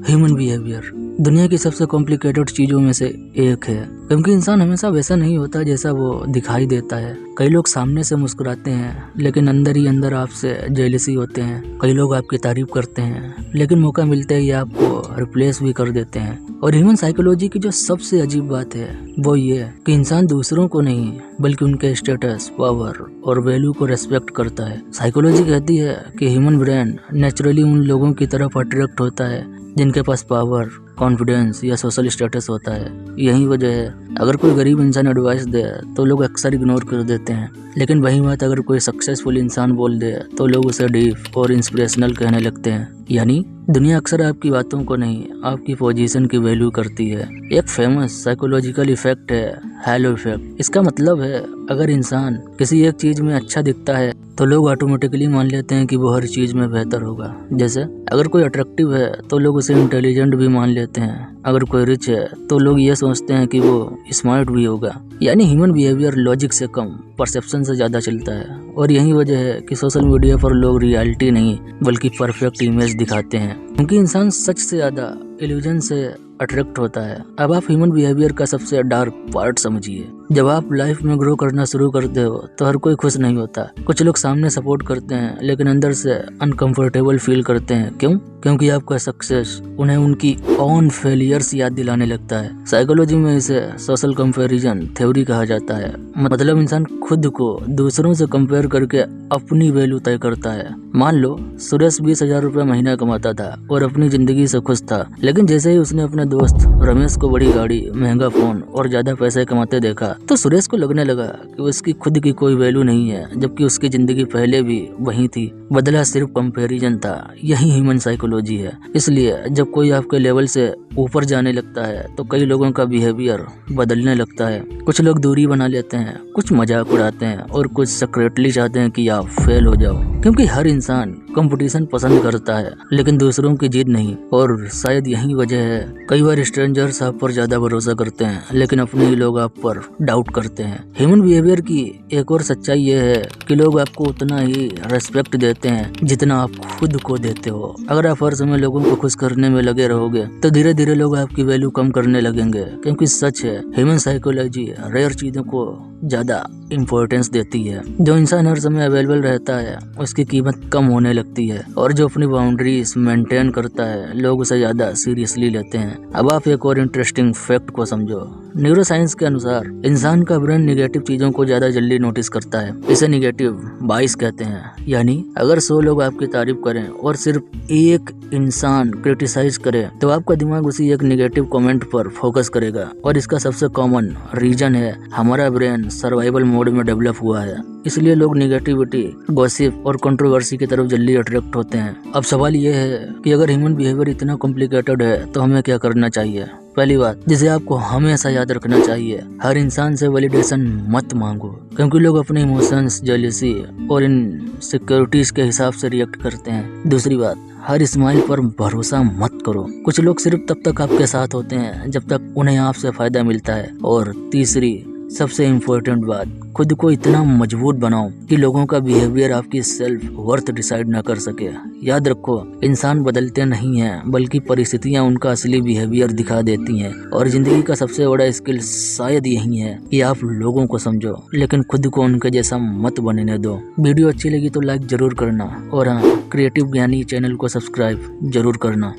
Human behaviour दुनिया की सबसे कॉम्प्लिकेटेड चीजों में से एक है, क्योंकि इंसान हमेशा वैसा नहीं होता जैसा वो दिखाई देता है। कई लोग सामने से मुस्कुराते हैं लेकिन अंदर ही अंदर आपसे जेलसी होते हैं। कई लोग आपकी तारीफ करते हैं लेकिन मौका मिलते ही आपको रिप्लेस भी कर देते हैं। और ह्यूमन साइकोलॉजी की जो सबसे अजीब बात है वो ये है कि इंसान दूसरों को नहीं बल्कि उनके स्टेटस, पावर और वैल्यू को रेस्पेक्ट करता है। साइकोलॉजी कहती है कि ह्यूमन ब्रेन नेचुरली उन लोगों की तरफ अट्रैक्ट होता है जिनके पास पावर, कॉन्फिडेंस या सोशल स्टेटस होता है। यही वजह है अगर कोई गरीब इंसान एडवाइस दे तो लोग अक्सर इग्नोर कर देते हैं, लेकिन वही बात अगर कोई सक्सेसफुल इंसान बोल दे तो लोग उसे डीप और इंस्पिरेशनल कहने लगते हैं। यानी दुनिया अक्सर आपकी बातों को नहीं, आपकी पोजीशन की वैल्यू करती है। एक फेमस साइकोलॉजिकल इफेक्ट है हैलो इफेक्ट। इसका मतलब है अगर इंसान किसी एक चीज में अच्छा दिखता है तो लोग ऑटोमेटिकली मान लेते हैं कि वो हर चीज में बेहतर होगा। जैसे अगर कोई अट्रैक्टिव है तो लोग उसे इंटेलिजेंट भी मान लेते हैं, अगर कोई रिच है तो लोग ये सोचते हैं कि वो स्मार्ट भी होगा। यानी ह्यूमन बिहेवियर लॉजिक से कम परसेप्शन से ज्यादा चलता है। और यही वजह है कि सोशल मीडिया पर लोग रियलिटी नहीं बल्कि परफेक्ट इमेज दिखाते हैं, क्योंकि इंसान सच से ज्यादा इल्यूजन से अट्रैक्ट होता है। अब आप ह्यूमन बिहेवियर का सबसे डार्क पार्ट समझिए। जब आप लाइफ में ग्रो करना शुरू करते हो तो हर कोई खुश नहीं होता। कुछ लोग सामने सपोर्ट करते हैं लेकिन अंदर से अनकंफर्टेबल फील करते हैं। क्यों? क्योंकि आपका सक्सेस उन्हें उनकी ओन फेलियर्स याद दिलाने लगता है। साइकोलॉजी में इसे सोशल कंपैरिजन थ्योरी कहा जाता है। मतलब इंसान खुद को दूसरों से कंपेयर करके अपनी वैल्यू तय करता है। मान लो सुरेश 20,000 रुपए महीना कमाता था और अपनी जिंदगी से खुश था, लेकिन जैसे ही उसने अपने दोस्त रमेश को बड़ी गाड़ी, महंगा फोन और ज्यादा पैसे कमाते देखा तो सुरेश को लगने लगा कि उसकी खुद की कोई वैल्यू नहीं है, जबकि उसकी जिंदगी पहले भी वही थी। बदला सिर्फ कंपैरिजन था। यही ह्यूमन साइकोलॉजी है। इसलिए जब कोई आपके लेवल से ऊपर जाने लगता है तो कई लोगों का बिहेवियर बदलने लगता है। कुछ लोग दूरी बना लेते हैं, कुछ मजाक उड़ाते हैं और कुछ सीक्रेटली चाहते हैं कि आप फेल हो जाओ, क्योंकि हर इंसान कंपटीशन पसंद करता है लेकिन दूसरों की जीत नहीं। और शायद यही वजह है कई बार स्ट्रेंजर्स आप पर ज्यादा भरोसा करते हैं लेकिन अपने ही लोग आप पर डाउट करते हैं। ह्यूमन बिहेवियर की एक और सच्चाई ये है कि लोग आपको उतना ही रेस्पेक्ट देते हैं जितना आप खुद को देते हो। अगर आप हर समय लोगों को खुश करने में लगे रहोगे तो धीरे धीरे लोग आपकी वैल्यू कम करने लगेंगे, क्योंकि सच है ह्यूमन साइकोलॉजी रेयर चीजों को ज्यादा इम्पोर्टेंस देती है। जो इंसान हर समय अवेलेबल रहता है उसकी कीमत कम होने लगती है, और जो अपनी बाउंड्रीज मेंटेन करता है लोग उसे ज्यादा सीरियसली लेते हैं। अब आप एक और इंटरेस्टिंग फैक्ट को समझो। न्यूरोसाइंस के अनुसार इंसान का ब्रेन निगेटिव चीजों को ज्यादा जल्दी नोटिस करता है। इसे निगेटिव बाइस कहते हैं। यानी अगर 100 लोग आपकी तारीफ करें और सिर्फ एक इंसान क्रिटिसाइज करे तो आपका दिमाग उसी एक निगेटिव कमेंट पर फोकस करेगा। और इसका सबसे कॉमन रीजन है हमारा ब्रेन सर्वाइवल मोड में डेवलप हुआ है, इसलिए लोग निगेटिविटी, गॉसिप और कंट्रोवर्सी की तरफ जल्दी अट्रैक्ट होते हैं। अब सवाल यह है कि अगर ह्यूमन बिहेवियर इतना कॉम्प्लिकेटेड है तो हमें क्या करना चाहिए? पहली बात जिसे आपको हमेशा याद रखना चाहिए, हर इंसान से वैलिडेशन मत मांगो, क्योंकि लोग अपने इमोशंस, जेलसी और इनसिक्योरिटीज के हिसाब से रिएक्ट करते हैं। दूसरी बात, हर स्माइल पर भरोसा मत करो। कुछ लोग सिर्फ तब तक आपके साथ होते हैं जब तक उन्हें आपसे फायदा मिलता है। और तीसरी सबसे इम्पोर्टेंट बात, खुद को इतना मजबूत बनाओ कि लोगों का बिहेवियर आपकी सेल्फ वर्थ डिसाइड ना कर सके। याद रखो, इंसान बदलते नहीं हैं बल्कि परिस्थितियां उनका असली बिहेवियर दिखा देती हैं। और जिंदगी का सबसे बड़ा स्किल शायद यही है कि आप लोगों को समझो लेकिन खुद को उनके जैसा मत बनने दो। वीडियो अच्छी लगी तो लाइक जरूर करना, और हाँ, क्रिएटिव ज्ञानी चैनल को सब्सक्राइब जरूर करना।